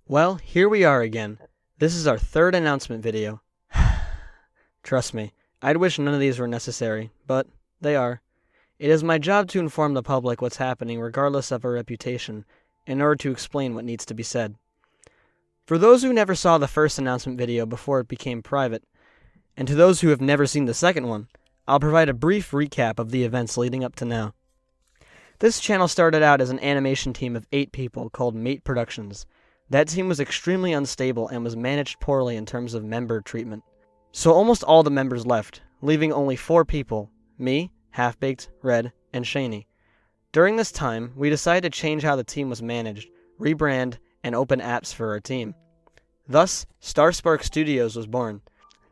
Well, here we are again. This is our third announcement video. Trust me, I'd wish none of these were necessary, but they are. It is my job to inform the public what's happening regardless of our reputation, in order to explain what needs to be said. For those who never saw the first announcement video before it became private, and to those who have never seen the second one, I'll provide a brief recap of the events leading up to now. This channel started out as an animation team of 8 people called Mate Productions. That team was extremely unstable and was managed poorly in terms of member treatment. So almost all the members left, leaving only 4 people, me, Half-Baked, Red, and Shaney. During this time, we decided to change how the team was managed, rebrand, and open apps for our team. Thus, Starspark Studios was born.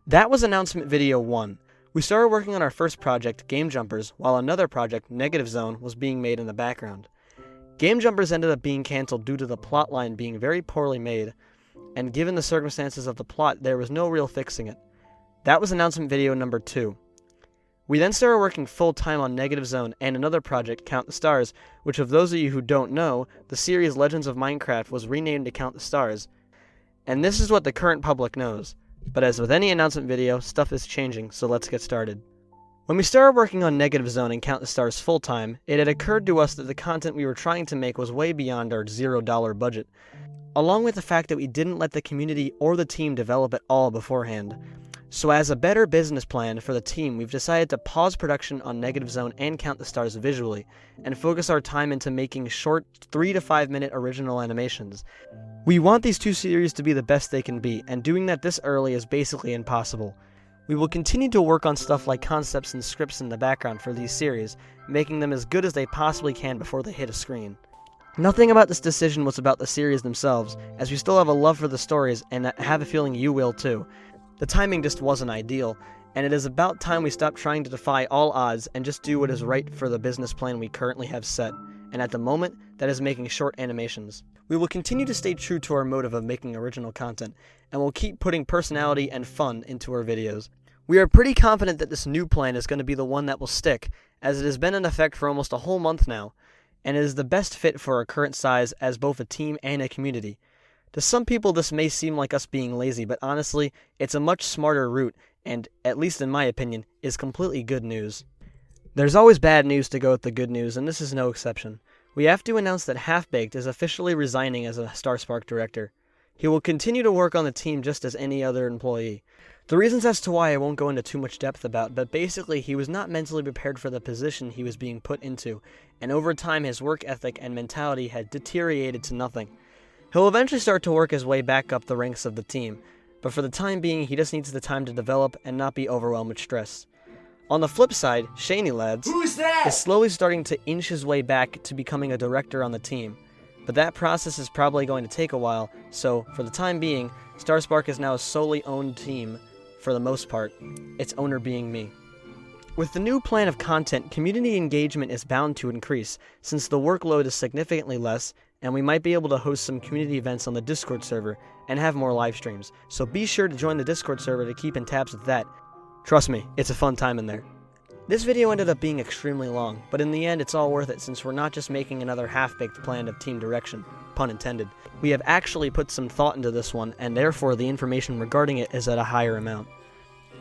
That was announcement video 1. We started working on our first project, Game Jumpers, while another project, Negative Zone, was being made in the background. Game Jumpers ended up being cancelled due to the plotline being very poorly made, and given the circumstances of the plot, there was no real fixing it. That was announcement video number 2. We then started working full-time on Negative Zone and another project, Count the Stars, which, of those of you who don't know, the series Legends of Minecraft was renamed to Count the Stars. And this is what the current public knows. But as with any announcement video, stuff is changing, so let's get started. When we started working on Negative Zone and Count the Stars full-time, it had occurred to us that the content we were trying to make was way beyond our $0 budget, along with the fact that we didn't let the community or the team develop it all beforehand. So as a better business plan for the team, we've decided to pause production on Negative Zone and Count the Stars visually, and focus our time into making short 3 to 5 minute original animations. We want these 2 series to be the best they can be, and doing that this early is basically impossible. We will continue to work on stuff like concepts and scripts in the background for these series, making them as good as they possibly can before they hit a screen. Nothing about this decision was about the series themselves, as we still have a love for the stories and have a feeling you will too. The timing just wasn't ideal, and it is about time we stop trying to defy all odds and just do what is right for the business plan we currently have set, and at the moment, that is making short animations. We will continue to stay true to our motive of making original content, and we'll keep putting personality and fun into our videos. We are pretty confident that this new plan is going to be the one that will stick, as it has been in effect for almost a whole month now, and it is the best fit for our current size as both a team and a community. To some people this may seem like us being lazy, but honestly, it's a much smarter route, and, at least in my opinion, is completely good news. There's always bad news to go with the good news, and this is no exception. We have to announce that Half-Baked is officially resigning as a Starspark director. He will continue to work on the team just as any other employee. The reasons as to why I won't go into too much depth about, but basically he was not mentally prepared for the position he was being put into, and over time his work ethic and mentality had deteriorated to nothing. He'll eventually start to work his way back up the ranks of the team, but for the time being he just needs the time to develop and not be overwhelmed with stress. On the flip side, Shaney Lads is slowly starting to inch his way back to becoming a director on the team, but that process is probably going to take a while, so for the time being, Starspark is now a solely owned team for the most part, its owner being me. With the new plan of content, community engagement is bound to increase, since the workload is significantly less, and we might be able to host some community events on the Discord server, and have more live streams, so be sure to join the Discord server to keep in tabs with that. Trust me, it's a fun time in there. This video ended up being extremely long, but in the end it's all worth it since we're not just making another half-baked plan of team direction, pun intended. We have actually put some thought into this one, and therefore the information regarding it is at a higher amount.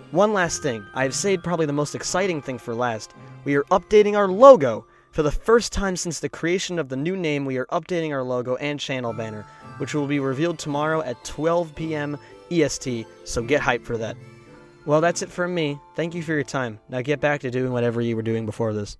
One last thing, I have saved probably the most exciting thing for last. We are updating our logo! For the first time since the creation of the new name, we are updating our logo and channel banner, which will be revealed tomorrow at 12 p.m. EST, so get hyped for that. Well, that's it from me. Thank you for your time. Now get back to doing whatever you were doing before this.